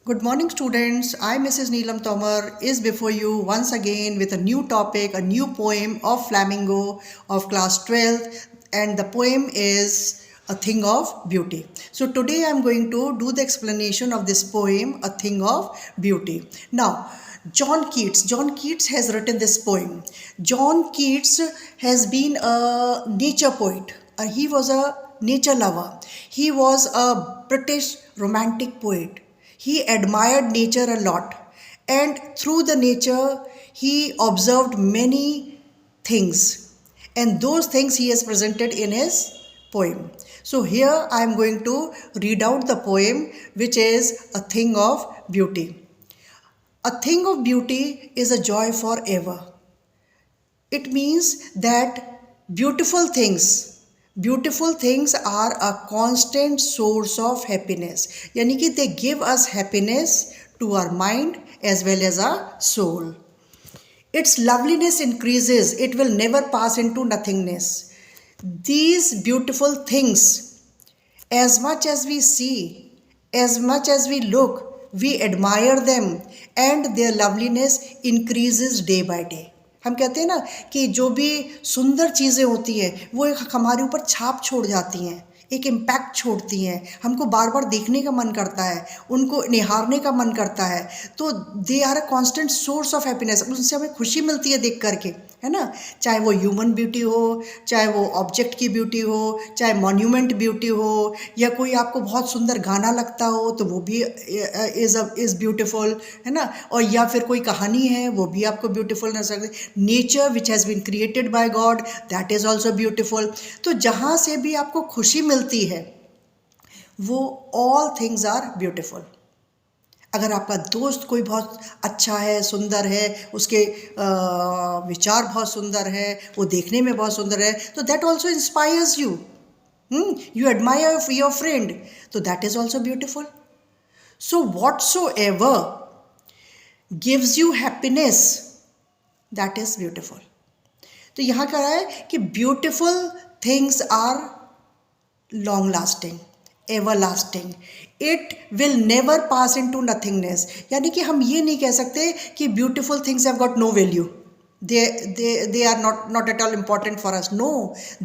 Good morning, students. I, Mrs. Neelam Tomar, is before you once again with a new topic, a new poem of Flamingo of class 12th, and the poem is A Thing of Beauty. So, today I am going to do the explanation of this poem, A Thing of Beauty. Now, John Keats has written this poem. John Keats has been a nature poet. He was a nature lover. He was a British romantic poet. He admired nature a lot, and through the nature, he observed many things, and those things he has presented in his poem. So, here I am going to read out the poem, which is A Thing of Beauty. A thing of beauty is a joy forever. It means that beautiful things are a constant source of happiness. यानी कि they give us happiness to our mind as well as our soul. Its loveliness increases, it will never pass into nothingness. These beautiful things, as much as we see, as much as we look, we admire them, and their loveliness increases day by day. हम कहते हैं ना कि जो भी सुंदर चीज़ें होती हैं वो एक हमारे ऊपर छाप छोड़ जाती हैं, एक इम्पैक्ट छोड़ती हैं, हमको बार बार देखने का मन करता है, उनको निहारने का मन करता है. तो they are a constant source of happiness. उनसे हमें खुशी मिलती है देख करके, है ना. चाहे वो ह्यूमन ब्यूटी हो, चाहे वो ऑब्जेक्ट की ब्यूटी हो, चाहे मॉन्यूमेंट ब्यूटी हो, या कोई आपको बहुत सुंदर गाना लगता हो तो वो भी इज़ ब्यूटिफुल, है ना. और या फिर कोई कहानी है वो भी आपको ब्यूटिफुल नजर सकते. Nature which has been created by God, that is also beautiful. तो जहाँ से भी आपको खुशी मिलती है वो ऑल थिंग्स आर ब्यूटिफुल. अगर आपका दोस्त कोई बहुत अच्छा है, सुंदर है, उसके विचार बहुत सुंदर है, वो देखने में बहुत सुंदर है, तो that also inspires you. You admire your friend, तो that is also beautiful. So whatsoever gives you happiness, that is beautiful. तो यहाँ कह रहा है कि beautiful things are long lasting, everlasting. It will never pass into nothingness. यानी कि हम ये नहीं कह सकते कि beautiful things have got no value, they are not at all important for us. No,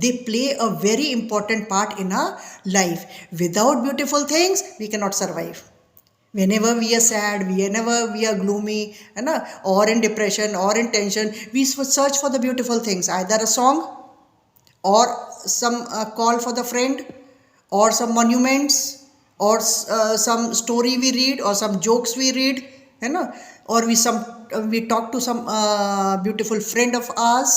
they play a very important part in our life. Without beautiful things we cannot survive. Whenever we are sad, whenever we are gloomy, है ना, or in depression or in tension, we search for the beautiful things, either a song or some call for the friend, or some monuments, or some story we read, or some jokes we read, है ना, or we talk to some beautiful friend of ours.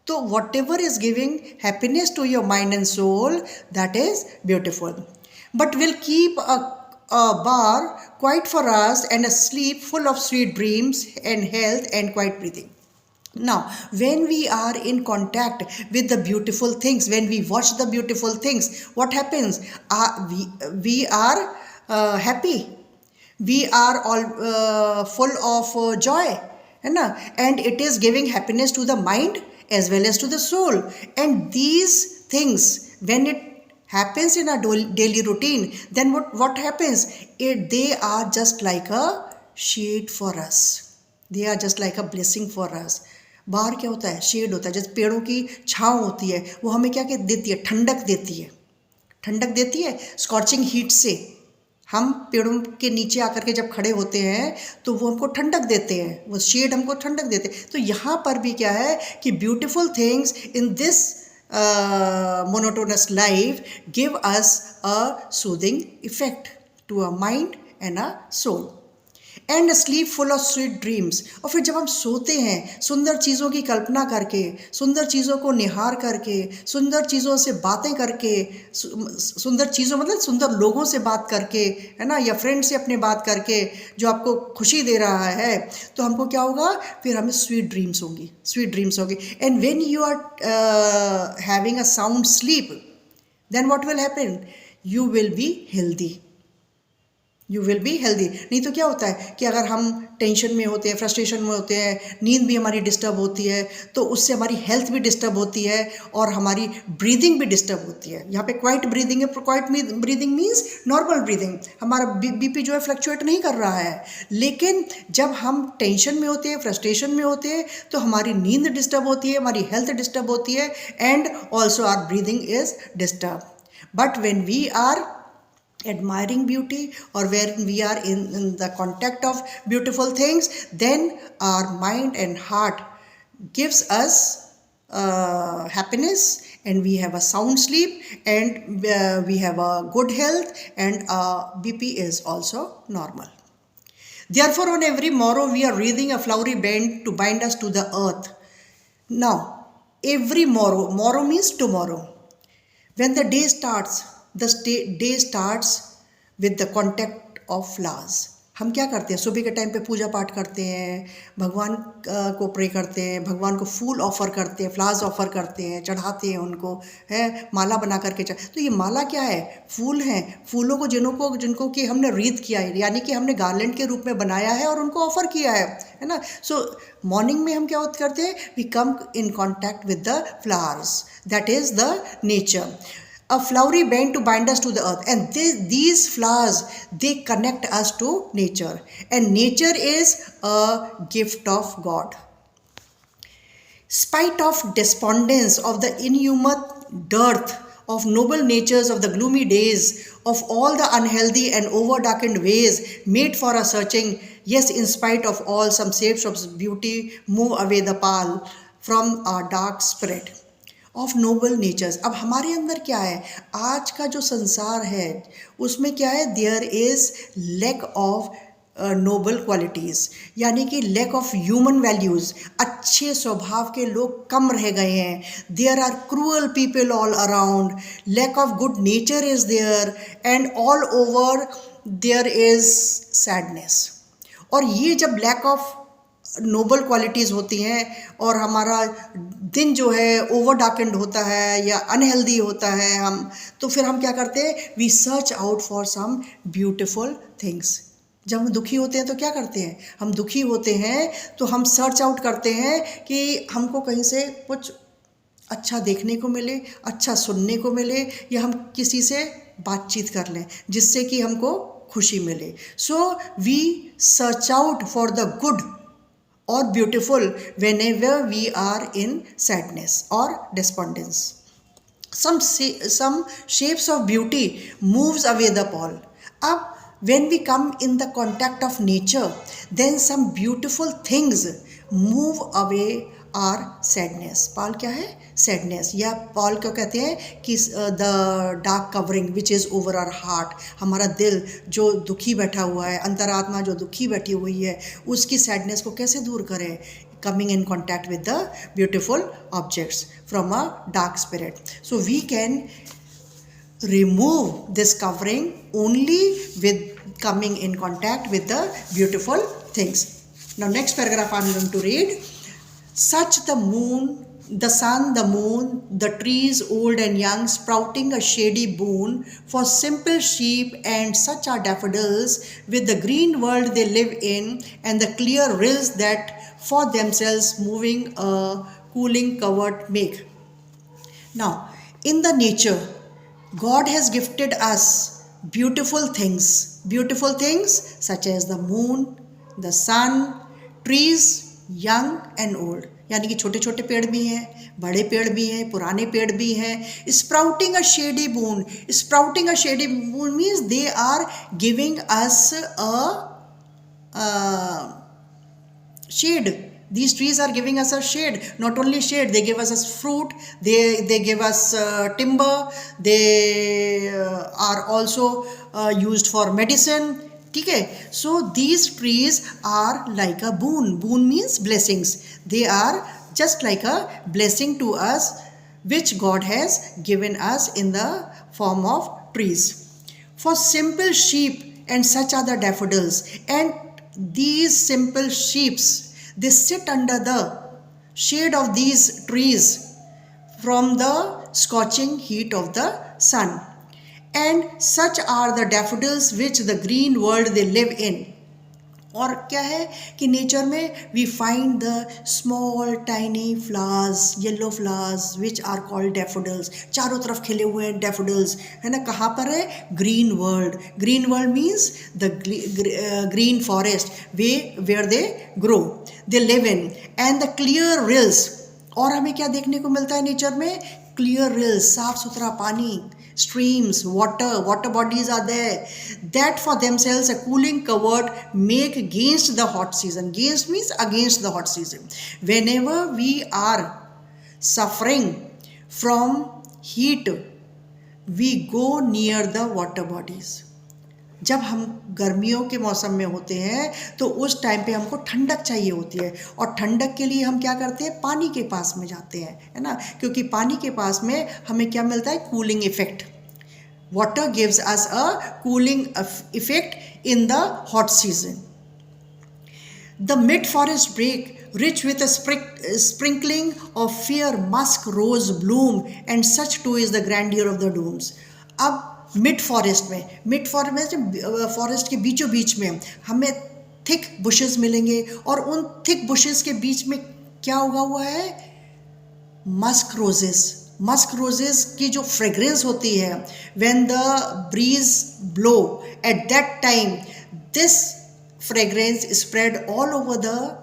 So whatever is giving happiness to your mind and soul, that is beautiful. But will keep a bar quiet for us, and a sleep full of sweet dreams and health and quiet breathing. Now, when we are in contact with the beautiful things, when we watch the beautiful things, what happens? We are happy. We are all full of joy, है ना? And it is giving happiness to the mind as well as to the soul. And these things, when it happens in our daily routine, then what happens? They are just like a shade for us. They are just like a blessing for us. बाहर क्या होता है? Shade होता है. जैसे पेड़ों की छाँव होती है, वो हमें क्या देती है? ठंडक देती है. ठंडक देती है स्कॉचिंग हीट से. हम पेड़ों के नीचे आकर के जब खड़े होते हैं तो वो हमको ठंडक देते हैं, वो शेड हमको ठंडक देते हैं. तो यहाँ पर भी क्या है कि beautiful things in this monotonous life give us a soothing effect to a mind and a soul. And sleep full of sweet dreams. और फिर जब हम सोते हैं सुंदर चीज़ों की कल्पना करके, सुंदर चीज़ों को निहार करके, सुंदर चीज़ों से बातें करके, सुंदर चीज़ों मतलब सुंदर लोगों से बात करके, है ना, या फ्रेंड से अपने बात करके जो आपको खुशी दे रहा है, तो हमको क्या होगा? फिर हमें स्वीट ड्रीम्स होंगी, स्वीट ड्रीम्स होंगी. And when you are having a sound sleep, then what will happen? You will be healthy. You will be healthy. नहीं तो क्या होता है कि अगर हम टेंशन में होते हैं, फ्रस्ट्रेशन में होते हैं, नींद भी हमारी डिस्टर्ब होती है, तो उससे हमारी हेल्थ भी डिस्टर्ब होती है और हमारी ब्रीदिंग भी डिस्टर्ब होती है। यहाँ पे क्वाइट ब्रीदिंग है, quite breathing means normal breathing, हमारा बीपी जो है फ्लक्चुएट नहीं कर रहा है। लेकिन जब हम टेंशन में होते हैं, फ्रस्ट्रेशन में होते हैं, तो हमारी नींद डिस्टर्ब होती है, हमारी हेल्थ डिस्टर्ब होती है, and also our breathing is disturb. But when we are admiring beauty, or where we are in the contact of beautiful things, then our mind and heart gives us happiness, and we have a sound sleep, and we have a good health, and BP is also normal. Therefore, on every morrow we are wreathing a flowery band to bind us to the earth. Now, every morrow means tomorrow. When the day starts, day starts with the contact of flowers. हम क्या करते हैं, सुबह के time पे पूजा पाठ करते हैं, भगवान को प्रे करते हैं, भगवान को फूल ऑफ़र करते हैं, फ्लावर्स ऑफ़र करते हैं, चढ़ाते हैं उनको, है माला बना करके तो ये माला क्या है, फूल हैं। फूलों को जिनको कि हमने रीत किया है, यानी कि हमने गार्लेंड के रूप में बनाया है और उनको ऑफ़र किया है ना। सो मॉर्निंग में हम क्या करते हैं, we come in contact with the flowers, that is the nature. A flowery band to bind us to the earth, and these flowers, they connect us to nature, and nature is a gift of God. Spite of despondence of the inhuman dearth of noble natures of the gloomy days, of all the unhealthy and over-darkened ways made for our searching, yes, in spite of all, some shapes of beauty move away the pall from our dark spirit. Of noble natures. अब हमारे अंदर क्या है, आज का जो संसार है उसमें क्या है, there is lack of noble qualities, यानी कि लैक ऑफ ह्यूमन वैल्यूज़. अच्छे स्वभाव के लोग कम रह गए हैं. There are cruel people all around. Lack of good nature is there, and all over there is sadness. और ये जब लैक ऑफ नोबल क्वालिटीज़ होती हैं और हमारा दिन जो है ओवर डार्केंड होता है या अनहेल्दी होता है, हम तो फिर हम क्या करते हैं, we search out for some beautiful things. जब हम दुखी होते हैं तो क्या करते हैं, हम दुखी होते हैं तो हम सर्च आउट करते हैं कि हमको कहीं से कुछ अच्छा देखने को मिले, अच्छा सुनने को मिले, या हम किसी से बातचीत कर लें जिससे कि हमको खुशी मिले. So we search out for the good or beautiful whenever we are in sadness or despondence. Some shapes of beauty moves away the pall. Ab when we come in the contact of nature, then some beautiful things move away our sadness. Pall क्या है, sadness, या pall क्या कहते हैं कि the dark covering which is over our heart. हमारा दिल जो दुखी बैठा हुआ है, अंतरात्मा जो दुखी बैठी हुई है, उसकी सैडनेस को कैसे दूर करें, coming in contact with the beautiful objects from a dark spirit. So we can remove this covering only with coming in contact with the beautiful things. Now next paragraph I am going to read. Such the moon, the sun, the moon, the trees old and young, sprouting a shady boon for simple sheep, and such are daffodils with the green world they live in, and the clear rills that for themselves moving a cooling covert make. Now, in the nature, God has gifted us beautiful things such as the moon, the sun, trees, young and old, यानी कि छोटे छोटे पेड़ भी हैं, बड़े पेड़ भी हैं, पुराने पेड़ भी हैं. Sprouting a shady boon. Sprouting a shady boon means they are giving us a shade. These trees are giving us a shade. Not only shade, they give us fruit, they give us timber, they are also used for medicine. ठीक है. So these trees are like a boon. Boon means blessings. They are just like a blessing to us, which God has given us in the form of trees. For simple sheep, and such are the daffodils. And these simple sheeps, they sit under the shade of these trees from the scorching heat of the sun. And such are the daffodils which the green world they live in. और क्या है कि nature में we find the small tiny flowers, yellow flowers which are called daffodils. चारों तरफ खिले हुए हैं डैफोडिल्स, है ना. कहाँ पर है? Green world. Green world means the green forest way where they grow, they live in. And the clear rills. और हमें क्या देखने को मिलता है नेचर में? क्लियर रिल्स, साफ सुथरा पानी. Streams, water bodies are there that for themselves a cooling covert make against the hot season. Against means against the hot season. Whenever we are suffering from heat, we go near the water bodies. जब हम गर्मियों के मौसम में होते हैं तो उस टाइम पे हमको ठंडक चाहिए होती है, और ठंडक के लिए हम क्या करते हैं? पानी के पास में जाते हैं, है ना. क्योंकि पानी के पास में हमें क्या मिलता है? Cooling effect. Water gives us a cooling effect in the hot season. The mid forest brake rich with a sprinkling of fair musk rose bloom, and such too is the grandeur of the domes. अब mid forest में forest के बीचों बीच में हमें thick bushes मिलेंगे, और उन thick bushes के बीच में क्या उगा हुआ है? Musk roses. मस्क रोजेस की जो फ्रेग्रेंस होती है, when the breeze blow at that time, this fragrance spread all over the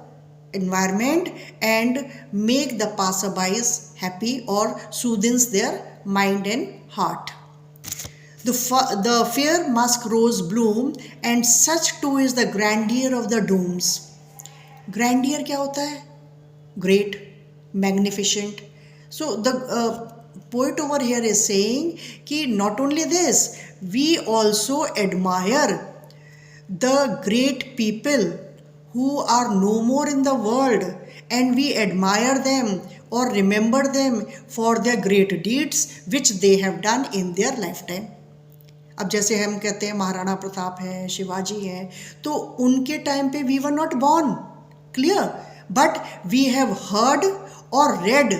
environment and make the passerbys happy or soothes their mind and heart. The fair musk rose bloom, and such too is the grandeur of the domes. Grandeur क्या होता है? Great, magnificent. So the poet over here is saying कि not only this, we also admire the great people who are no more in the world, and we admire them or remember them for their great deeds which they have done in their lifetime. अब जैसे हम कहते हैं महाराणा प्रताप हैं, शिवाजी हैं, तो उनके time पे we were not born, clear, but we have heard और read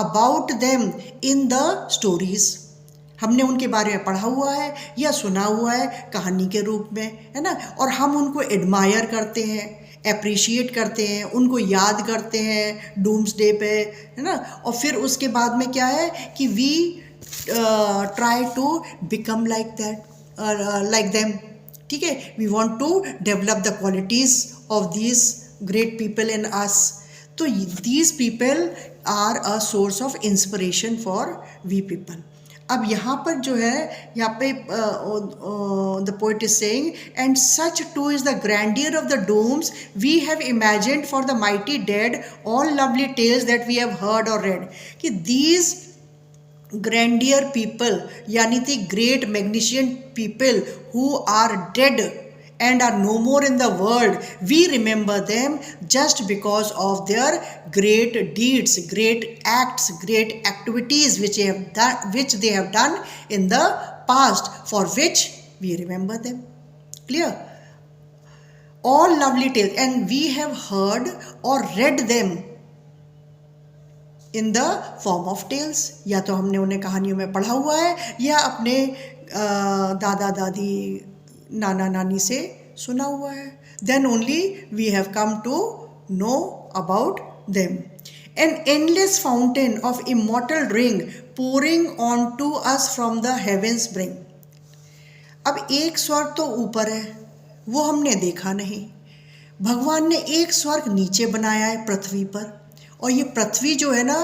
about them in the stories. हमने उनके बारे में पढ़ा हुआ है या सुना हुआ है कहानी के रूप में, है ना. और हम उनको एडमायर करते हैं, अप्रिशिएट करते हैं, उनको याद करते हैं डूम्सडे पे, है ना. और फिर उसके बाद में क्या है कि we try to become like that, like them. ठीक है, we want to develop the qualities of these great people in us. तो these people are a source of inspiration for we people. अब यहाँ पर जो है, यहाँ पे the poet is saying, and such too is the grandeur of the dooms we have imagined for the mighty dead all lovely tales that we have heard और read. कि these grandeur people, यानी the great magnificent people who are dead and are no more in the world, we remember them just because of their great deeds, great acts, great activities which they have done in the past, for which we remember them. Clear? All lovely tales, and we have heard or read them in the form of tales. या तो हमने उन्हें कहानियों में पढ़ा हुआ है या अपने दादा दादी नाना नानी से सुना हुआ है. Then only we have come to know about them. An endless fountain of immortal drink pouring onto us from the heavens bring. अब एक स्वर्ग तो ऊपर है, वो हमने देखा नहीं. भगवान ने एक स्वर्ग नीचे बनाया है पृथ्वी पर, और ये पृथ्वी जो है ना,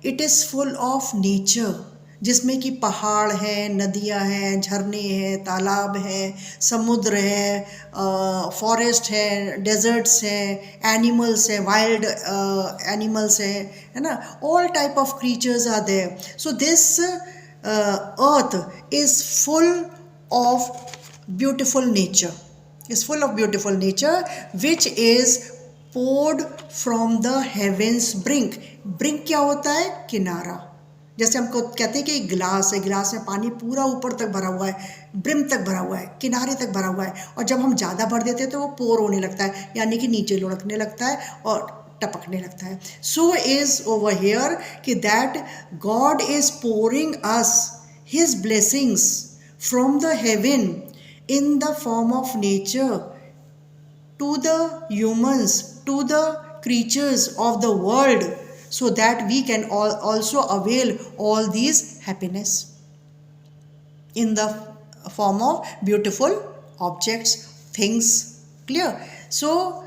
it is full of nature, जिसमें कि पहाड़ हैं, नदियाँ हैं, झरने हैं, तालाब हैं, समुद्र है, फॉरेस्ट है, डेजर्ट्स हैं, एनिमल्स हैं, वाइल्ड एनिमल्स हैं, है ना. All type of creatures are there. So this earth is full of beautiful nature, which is poured from the heavens brink. Brink क्या होता है? किनारा. जैसे हमको कहते हैं कि गिलास है, गिलास में पानी पूरा ऊपर तक भरा हुआ है, ब्रिम तक भरा हुआ है, किनारे तक भरा हुआ है, और जब हम ज़्यादा भर देते हैं तो वो पोर होने लगता है, यानी कि नीचे लुढ़कने लगता है और टपकने लगता है. सो इज़ ओवर हियर कि that God is pouring us his blessings from the heaven in the form of nature to the humans, to the creatures of the world, so that we can also avail all these happiness in the form of beautiful objects, things. Clear? So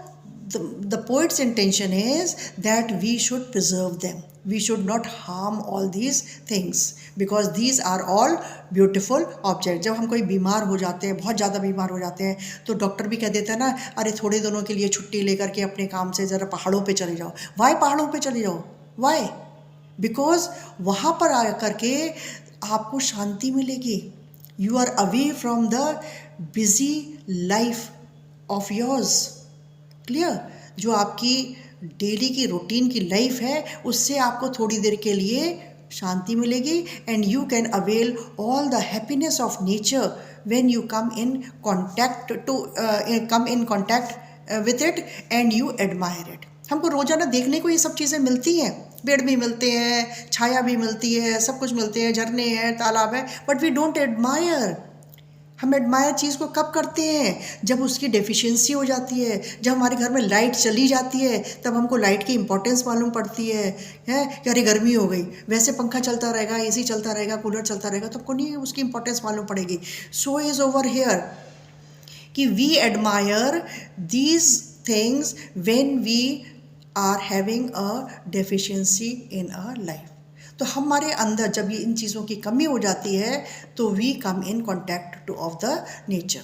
the poet's intention is that we should preserve them. We should not harm all these things because these are all beautiful objects. जब हम कोई बीमार हो जाते हैं, बहुत ज़्यादा बीमार हो जाते हैं, तो डॉक्टर भी कह देता है ना, अरे थोड़े दिनों के लिए छुट्टी लेकर के अपने काम से ज़रा पहाड़ों पे चले जाओ. वाई पहाड़ों पे चले जाओ? वाई? बिकॉज वहाँ पर आ करके आपको शांति मिलेगी. You are away from the busy life of yours. Clear? जो आपकी डेली की रूटीन की लाइफ है उससे आपको थोड़ी देर के लिए शांति मिलेगी and you can avail all the happiness of nature when you come in contact with it and you admire it. हमको रोज़ाना देखने को ये सब चीज़ें मिलती हैं. पेड़ भी मिलते हैं, छाया भी मिलती है, सब कुछ मिलते हैं, झरने हैं, तालाब है, बट वी डोंट एडमायर. हम एडमायर चीज़ को कब करते हैं? जब उसकी डेफिशिएंसी हो जाती है, जब हमारे घर में लाइट चली जाती है, तब हमको लाइट की इंपॉर्टेंस मालूम पड़ती है कि अरे गर्मी हो गई. वैसे पंखा चलता रहेगा, एसी चलता रहेगा, कूलर चलता रहेगा, तो हमको नहीं उसकी इंपॉर्टेंस मालूम पड़ेगी. सो इज़ ओवर हेयर कि we admire these things when we are having a deficiency in our life. तो हमारे अंदर जब ये इन चीज़ों की कमी हो जाती है तो we come in contact to of the nature.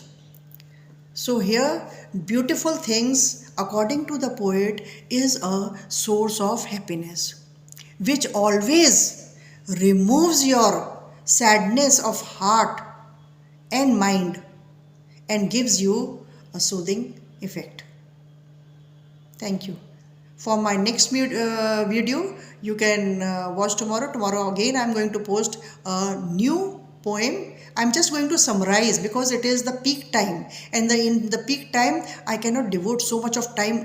So here beautiful things according to the poet is a source of happiness which always removes your sadness of heart and mind and gives you a soothing effect. Thank you. For my next video, you can watch tomorrow. Tomorrow again I am going to post a new poem. I am just going to summarize because it is the peak time, and in the peak time I cannot devote so much of time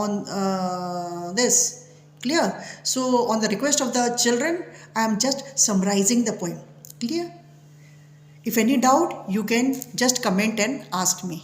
on this. Clear? So on the request of the children, I am just summarizing the poem. Clear? If any doubt, you can just comment and ask me.